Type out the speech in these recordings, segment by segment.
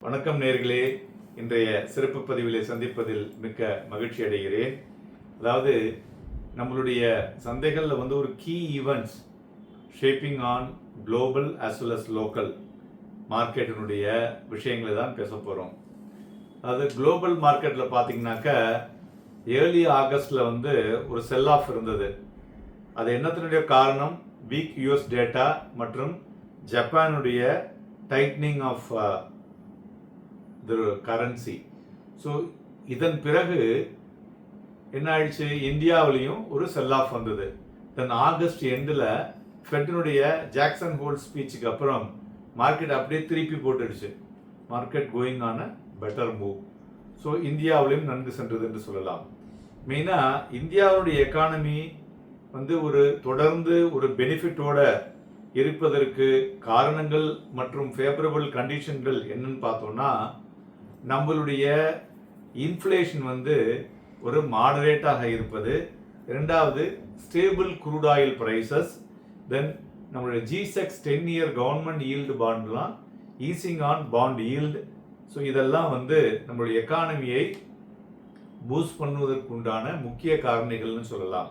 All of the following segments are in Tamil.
வணக்கம் நேர்களே, இன்றைய சிறப்பு பதிவிலே சந்திப்பதில் மிக்க மகிழ்ச்சி அடைகிறேன். அதாவது நம்மளுடைய சந்தைகளில் ஒரு key events shaping on global as well as local மார்க்கெட்டினுடைய விஷயங்களை தான் பேச போகிறோம். அதாவது குளோபல் மார்க்கெட்டில் பார்த்தீங்கன்னாக்கா ஏர்லி ஆகஸ்டில் ஒரு செல் ஆஃப் இருந்தது. அது என்னத்தினுடைய காரணம்? வீக் யூஎஸ் டேட்டா மற்றும் ஜப்பானுடைய டைட்னிங் ஆஃப் கரன்சி. ஸோ இதன் பிறகு என்ன ஆயிடுச்சு, இந்தியாவிலையும் ஒரு செல் ஆஃப் வந்தது. தென் ஆகஸ்ட் எண்டில் ஃபெட்டினுடைய ஜாக்சன் ஹோல் ஸ்பீச்சுக்கு அப்புறம் மார்க்கெட் அப்படியே திருப்பி போட்டுடுச்சு. Market going on a better move. So இந்தியாவிலையும் நன்கு சென்றது என்று சொல்லலாம். மெயினாக இந்தியாவுடைய எக்கானமி ஒரு தொடர்ந்து ஒரு பெனிஃபிட்டோட இருப்பதற்கு காரணங்கள் மற்றும் ஃபேவரபிள் கண்டிஷன்கள் என்னன்னு பார்த்தோம்னா, நம்மளுடைய இன்ஃப்ளேஷன் ஒரு மாடரேட்டாக இருப்பது, இரண்டாவது stable crude oil prices, then நம்மளுடைய ஜிசெக்ஸ் 10-year கவர்மெண்ட் ஈல்டு பாண்ட்லாம் easing on bond yield. So இதெல்லாம் நம்மளுடைய எக்கானமியை பூஸ்ட் பண்ணுவதற்கு உண்டான முக்கிய காரணிகள்னு சொல்லலாம்.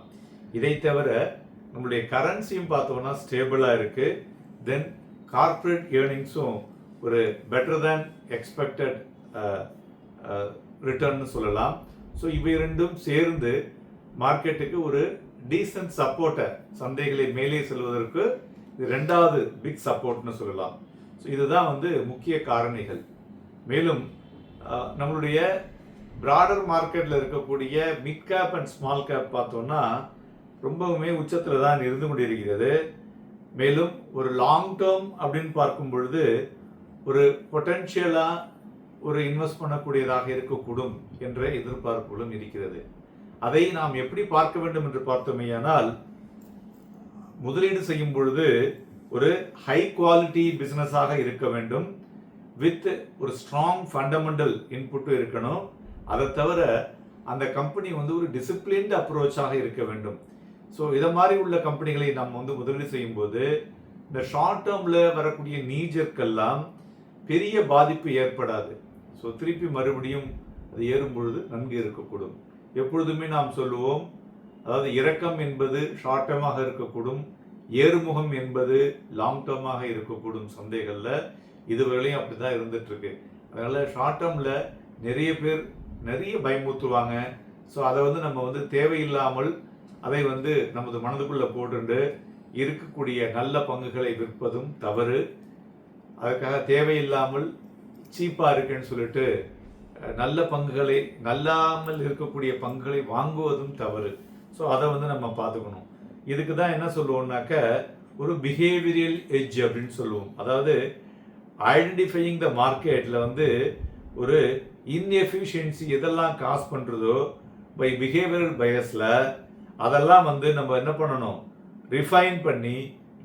இதை தவிர நம்மளுடைய கரன்சியும் பார்த்தோம்னா ஸ்டேபிளாக இருக்குது. தென் கார்ப்பரேட் ஏர்னிங்ஸும் ஒரு பெட்டர் தேன் எக்ஸ்பெக்டட் ரிட்டர்ன்னு சொல்லலாம். ஸோ இவை ரெண்டும் சேர்ந்து மார்க்கெட்டுக்கு ஒரு டீசன்ட் சப்போர்ட்டை, சந்தைகளை மேலே செல்வதற்கு இது ரெண்டாவது பிக் சப்போர்ட்னு சொல்லலாம். ஸோ இதுதான் முக்கிய காரணிகள். மேலும் நம்மளுடைய பிராடர் மார்க்கெட்டில் இருக்கக்கூடிய mid cap and small cap பார்த்தோம்னா ரொம்பவுமே உச்சத்தில் தான் இருந்து கொண்டிருக்கிறது. மேலும் ஒரு லாங் டேர்ம் அப்படின்னு பார்க்கும் பொழுது ஒரு பொட்டென்ஷியலாக ஒரு இன்வெஸ்ட் பண்ணக்கூடியதாக இருக்கக்கூடும் என்ற எதிர்பார்ப்புகளும் இருக்கிறது. அதை நாம் எப்படி பார்க்க வேண்டும் என்று பார்த்தோமேயானால், முதலீடு செய்யும் பொழுது ஒரு ஹை குவாலிட்டி பிஸ்னஸாக இருக்க வேண்டும், வித் ஒரு ஸ்ட்ராங் ஃபண்டமெண்டல் இன்புட்டும் இருக்கணும். அதை தவிர அந்த கம்பெனி ஒரு டிசிப்ளின்டு அப்ரோச்சாக இருக்க வேண்டும். ஸோ இதை மாதிரி உள்ள கம்பெனிகளை நம்ம முதலீடு செய்யும்போது இந்த ஷார்ட் டேர்மில் வரக்கூடிய நீஜருக்கெல்லாம் பெரிய பாதிப்பு ஏற்படாது. ஸோ திருப்பி மறுபடியும் அது ஏறும் பொழுது நன்கு இருக்கக்கூடும். எப்பொழுதுமே நாம் சொல்லுவோம், அதாவது இறக்கம் என்பது ஷார்ட் டேர்மாக இருக்கக்கூடும், ஏறுமுகம் என்பது லாங் டேர்மாக இருக்கக்கூடும். சந்தைகளில் இதுவரையிலையும் அப்படி தான் இருந்துகிட்ருக்கு. அதனால் ஷார்ட் டேர்மில் நிறைய பேர் நிறைய பயமுறுத்துவாங்க. ஸோ அதை நம்ம தேவையில்லாமல் அதை நமது மனதுக்குள்ளே போட்டு இருக்கக்கூடிய நல்ல பங்குகளை விற்பதும் தவறு. அதுக்காக தேவையில்லாமல் சீப்பாக இருக்குன்னு சொல்லிட்டு நல்ல பங்குகளை, நல்லாமல் இருக்கக்கூடிய பங்குகளை வாங்குவதும் தவறு. ஸோ அதை நம்ம பார்த்துக்கணும். இதுக்கு தான் என்ன சொல்லுவோம்னாக்க ஒரு பிஹேவியரல் எட்ஜ் அப்படின்னு சொல்லுவோம். அதாவது ஐடென்டிஃபையிங் த மார்க்கெட்டில் ஒரு இன்எஃபிஷியன்சி எதெல்லாம் காஸ் பண்ணுறதோ பை பிஹேவியரல் பயஸில் அதெல்லாம் நம்ம என்ன பண்ணணும், ரிஃபைன் பண்ணி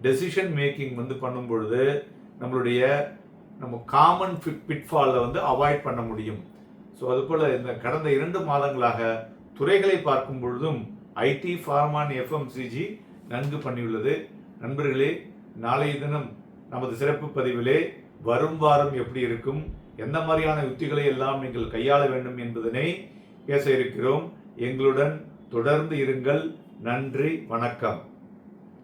டெசிஷன் மேக்கிங் பண்ணும் பொழுது நம்ம காமன் பிட்ஃபாலில் அவாய்ட் பண்ண முடியும். ஸோ அதுபோல் இந்த கடந்த 2 மாதங்களாக துறைகளை பார்க்கும் பொழுதும் ஐடி, ஃபார்மா, எஃப்எம்சிஜி நன்கு பண்ணியுள்ளது. நண்பர்களே, நாளைய தினம் நமது சிறப்பு பதிவிலே வரும் வாரம் எப்படி இருக்கும், எந்த மாதிரியான யுத்திகளை எல்லாம் நீங்கள் கையாள வேண்டும் என்பதனை பேச இருக்கிறோம். எங்களுடன் தொடர்ந்து இருங்கள். நன்றி, வணக்கம்.